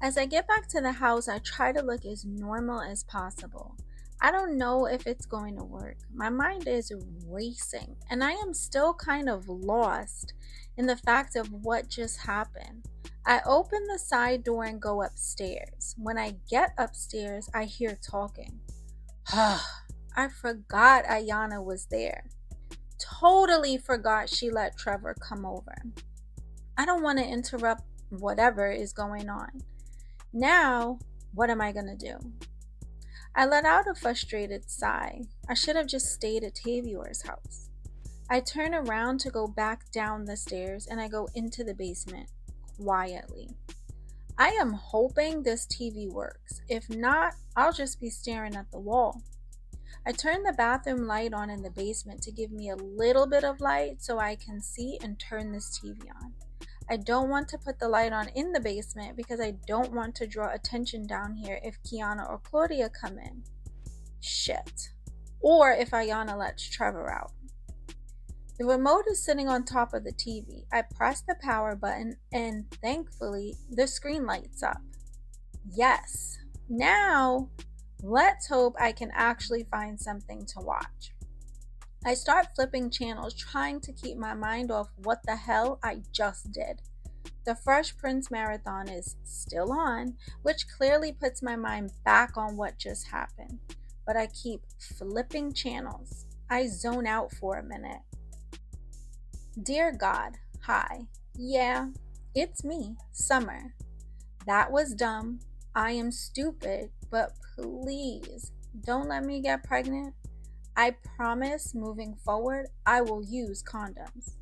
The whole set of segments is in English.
As I get back to the house, I try to look as normal as possible. I don't know if it's going to work. My mind is racing, and I am still kind of lost in the fact of what just happened. I open the side door and go upstairs. When I get upstairs, I hear talking. I forgot Ayana was there. Totally forgot she let Trevor come over. I don't want to interrupt whatever is going on. Now, what am I going to do? I let out a frustrated sigh. I should have just stayed at Tavior's house. I turn around to go back down the stairs and I go into the basement quietly. I am hoping this TV works. If not, I'll just be staring at the wall. I turn the bathroom light on in the basement to give me a little bit of light so I can see and turn this TV on. I don't want to put the light on in the basement because I don't want to draw attention down here if Kiana or Claudia come in. Shit. Or if Ayana lets Trevor out. The remote is sitting on top of the TV. I press the power button and thankfully the screen lights up. Yes. Now, let's hope I can actually find something to watch. I start flipping channels, trying to keep my mind off what the hell I just did. The Fresh Prince marathon is still on, which clearly puts my mind back on what just happened. But I keep flipping channels. I zone out for a minute. Dear God, hi. Yeah, it's me, Summer. That was dumb. I am stupid, but please don't let me get pregnant. I promise moving forward, I will use condoms.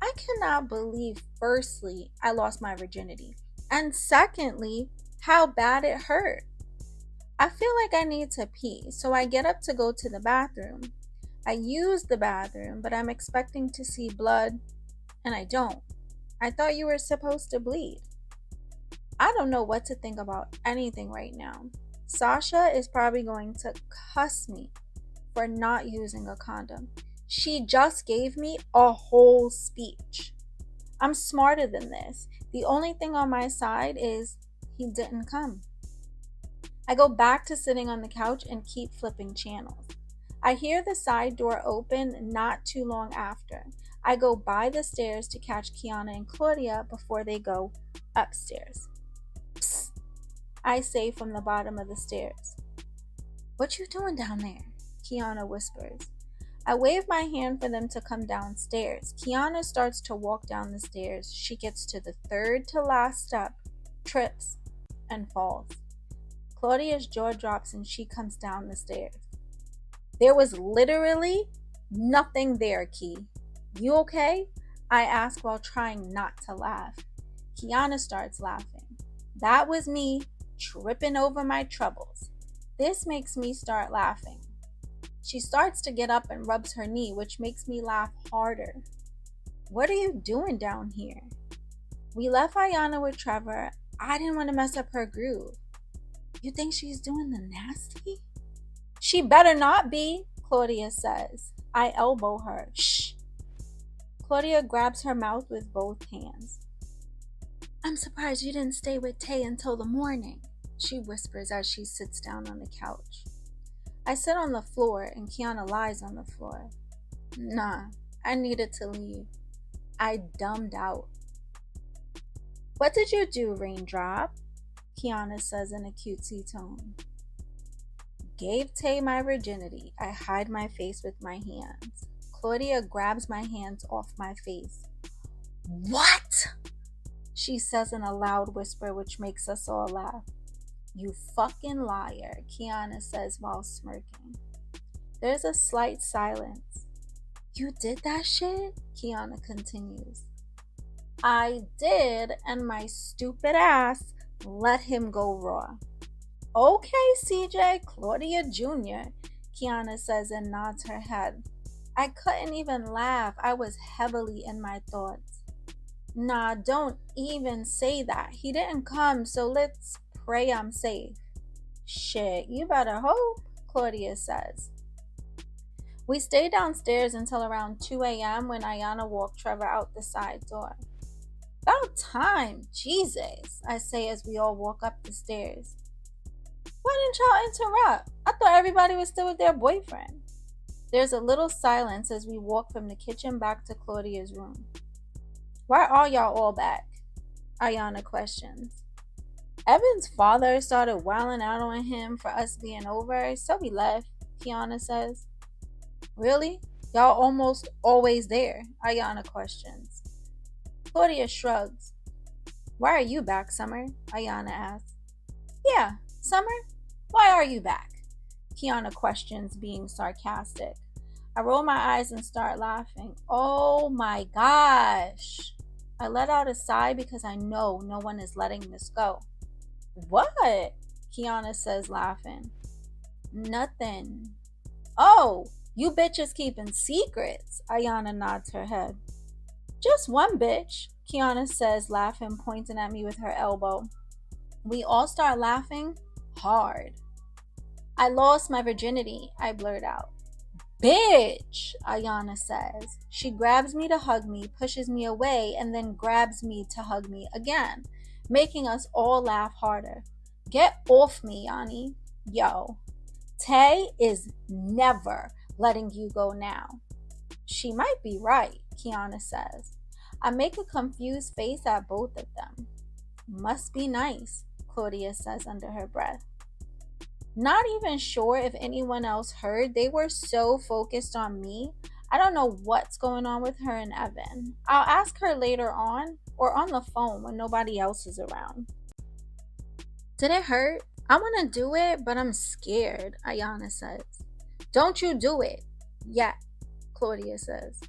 I cannot believe, firstly, I lost my virginity, and secondly, how bad it hurt. I feel like I need to pee, so I get up to go to the bathroom. I use the bathroom, but I'm expecting to see blood, and I don't. I thought you were supposed to bleed. I don't know what to think about anything right now. Sasha is probably going to cuss me for not using a condom. She just gave me a whole speech. I'm smarter than this. The only thing on my side is he didn't come. I go back to sitting on the couch and keep flipping channels. I hear the side door open not too long after. I go by the stairs to catch Kiana and Claudia before they go upstairs. Psst, I say from the bottom of the stairs. What you doing down there? Kiana whispers. I wave my hand for them to come downstairs. Kiana starts to walk down the stairs. She gets to the third to last step, trips, and falls. Claudia's jaw drops and she comes down the stairs. There was literally nothing there, Key. You okay? I ask while trying not to laugh. Kiana starts laughing. That was me tripping over my troubles. This makes me start laughing. She starts to get up and rubs her knee, which makes me laugh harder. What are you doing down here? We left Ayana with Trevor. I didn't want to mess up her groove. You think she's doing the nasty? She better not be, Claudia says. I elbow her. Shh. Claudia grabs her mouth with both hands. I'm surprised you didn't stay with Tay until the morning, she whispers as she sits down on the couch. I sit on the floor and Kiana lies on the floor. Nah, I needed to leave. I dumbed out. What did you do, Raindrop? Kiana says in a cutesy tone. Gave Tay my virginity. I hide my face with my hands. Claudia grabs my hands off my face. What? She says in a loud whisper which makes us all laugh. You fucking liar, Kiana says while smirking. There's a slight silence. You did that shit? Kiana continues. I did, and my stupid ass let him go raw. Okay, CJ, Claudia Jr., Kiana says and nods her head. I couldn't even laugh. I was heavily in my thoughts. Nah, don't even say that. He didn't come, so let's pray I'm safe. Shit, you better hope, Claudia says. We stayed downstairs until around 2 a.m. when Ayana walked Trevor out the side door. About time, Jesus, I say as we all walk up the stairs. Why didn't y'all interrupt? I thought everybody was still with their boyfriend. There's a little silence as we walk from the kitchen back to Claudia's room. Why are y'all all back? Ayana questions. Evan's father started wilding out on him for us being over, so we left, Kiana says. Really? Y'all almost always there, Ayana questions. Claudia shrugs. Why are you back, Summer? Ayana asks. Yeah, Summer? Why are you back? Kiana questions, being sarcastic. I roll my eyes and start laughing. Oh my gosh. I let out a sigh because I know no one is letting this go. What? Kiana says, laughing. Nothing. Oh, you bitches keeping secrets, Ayana nods her head. Just one bitch, Kiana says, laughing, pointing at me with her elbow. We all start laughing hard. I lost my virginity, I blurt out. Bitch, Ayana says. She grabs me to hug me, pushes me away, and then grabs me to hug me again, making us all laugh harder. Get off me, Yanni. Yo, Tay is never letting you go now. She might be right, Kiana says. I make a confused face at both of them. Must be nice, Claudia says under her breath. Not even sure if anyone else heard. They were so focused on me. I don't know what's going on with her and Evan. I'll ask her later on or on the phone when nobody else is around. Did it hurt? I want to do it, but I'm scared, Ayana says. Don't you do it. Yeah, Claudia says.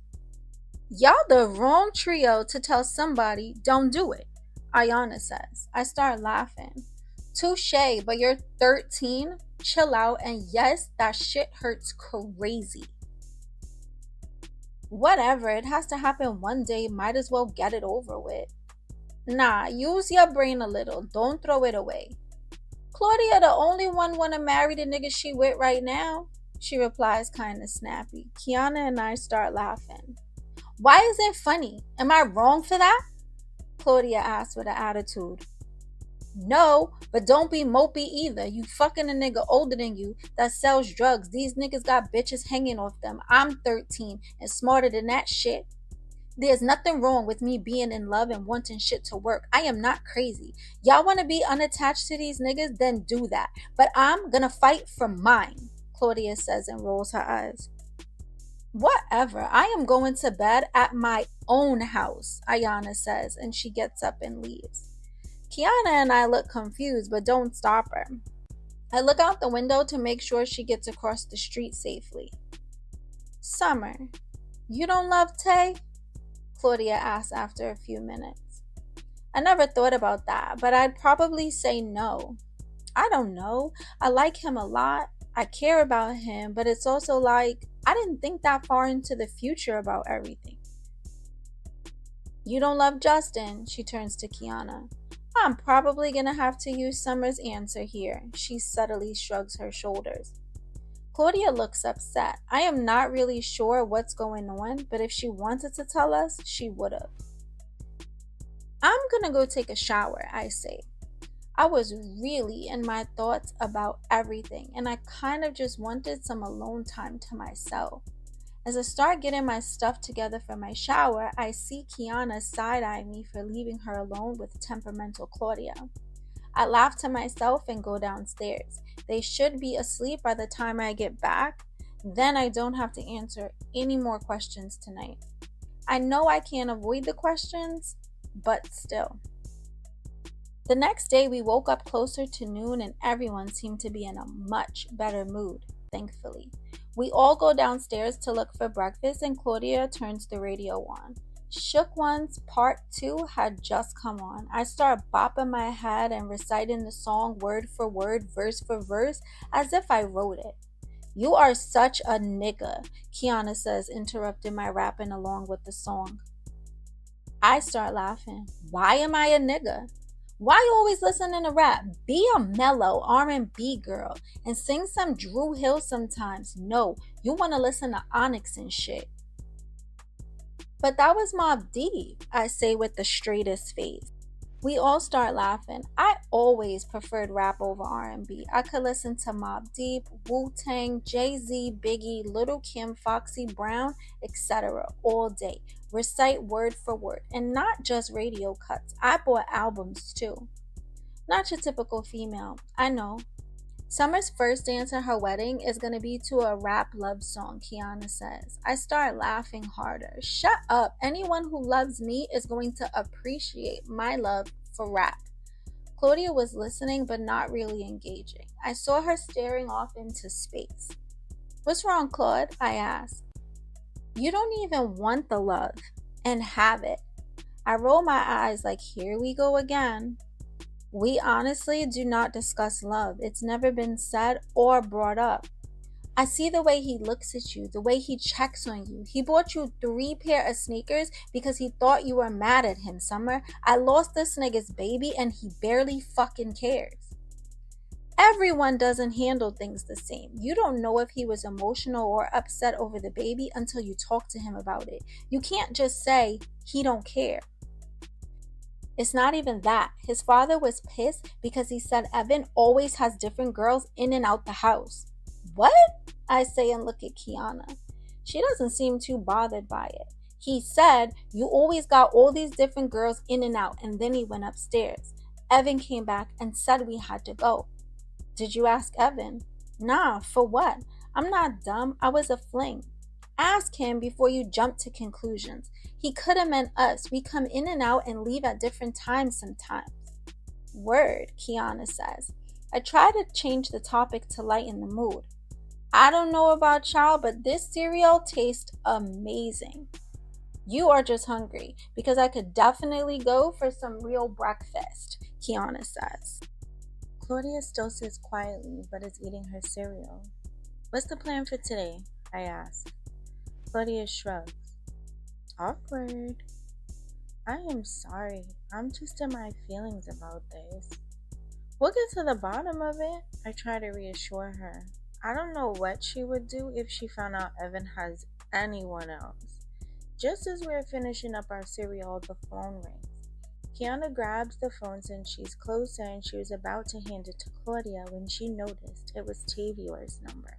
Y'all the wrong trio to tell somebody don't do it, Ayana says. I start laughing. Touche, but you're 13? Chill out, and yes, that shit hurts crazy. Whatever, it has to happen one day, might as well get it over with. Nah, use your brain a little, don't throw it away. Claudia the only one wanna marry the nigga she with right now, she replies kinda snappy. Kiana and I start laughing. Why is it funny? Am I wrong for that? Claudia asks with an attitude. No, but don't be mopey either. You fucking a nigga older than you that sells drugs. These niggas got bitches hanging off them. I'm 13 and smarter than that shit. There's nothing wrong with me being in love and wanting shit to work. I am not crazy. Y'all want to be unattached to these niggas? Then do that. But I'm gonna fight for mine, Claudia says and rolls her eyes. Whatever. I am going to bed at my own house, Ayana says, and she gets up and leaves. Kiana and I look confused, but don't stop her. I look out the window to make sure she gets across the street safely. Summer, you don't love Tay? Claudia asks after a few minutes. I never thought about that, but I'd probably say no. I don't know. I like him a lot. I care about him, but it's also like I didn't think that far into the future about everything. You don't love Justin, she turns to Kiana. I'm probably gonna have to use Summer's answer here. She subtly shrugs her shoulders. Claudia looks upset. I am not really sure what's going on, but if she wanted to tell us, she would have. I'm gonna go take a shower, I say. I was really in my thoughts about everything, and I kind of just wanted some alone time to myself. As I start getting my stuff together for my shower, I see Kiana side-eye me for leaving her alone with temperamental Claudia. I laugh to myself and go downstairs. They should be asleep by the time I get back. Then I don't have to answer any more questions tonight. I know I can't avoid the questions, but still. The next day we woke up closer to noon and everyone seemed to be in a much better mood, thankfully. We all go downstairs to look for breakfast and Claudia turns the radio on. Shook Ones Part 2 had just come on. I start bopping my head and reciting the song word for word, verse for verse, as if I wrote it. You are such a nigga, Kiana says, interrupting my rapping along with the song. I start laughing. Why am I a nigga? Why you always listening to rap? Be a mellow R&B girl and sing some Drew Hill sometimes. No, you want to listen to Onyx and shit. But that was Mobb Deep, I say with the straightest face. We all start laughing. I always preferred rap over R&B. I could listen to Mobb Deep, Wu-Tang, Jay-Z, Biggie, Little Kim, Foxy Brown, etc. all day. Recite word for word. And not just radio cuts. I bought albums too. Not your typical female. I know. Summer's first dance at her wedding is going to be to a rap love song, Kiana says. I start laughing harder. Shut up. Anyone who loves me is going to appreciate my love for rap. Claudia was listening but not really engaging. I saw her staring off into space. What's wrong, Claude? I asked. You don't even want the love and have it. I roll my eyes like, here we go again. We honestly do not discuss love. It's never been said or brought up. I see the way he looks at you, the way he checks on you. He bought you 3 pair of sneakers because he thought you were mad at him, Summer. I lost this nigga's baby and he barely fucking cares. Everyone doesn't handle things the same. You don't know if he was emotional or upset over the baby until you talk to him about it. You can't just say he don't care. It's not even that. His father was pissed because he said Evan always has different girls in and out the house. What? I say and look at Kiana. She doesn't seem too bothered by it. He said, you always got all these different girls in and out, and then he went upstairs. Evan came back and said we had to go. Did you ask Evan? Nah, for what? I'm not dumb. I was a fling. Ask him before you jump to conclusions. He could have meant us. We come in and out and leave at different times sometimes. Word, Kiana says. I try to change the topic to lighten the mood. I don't know about y'all, but this cereal tastes amazing. You are just hungry because I could definitely go for some real breakfast, Kiana says. Claudia still sits quietly but is eating her cereal. What's the plan for today? I ask. Claudia shrugs. Awkward. I am sorry. I'm just in my feelings about this. We'll get to the bottom of it. I try to reassure her. I don't know what she would do if she found out Evan has anyone else. Just as we're finishing up our cereal, the phone rings. Kiana grabs the phone since she's closer and she was about to hand it to Claudia when she noticed it was Tavior's number.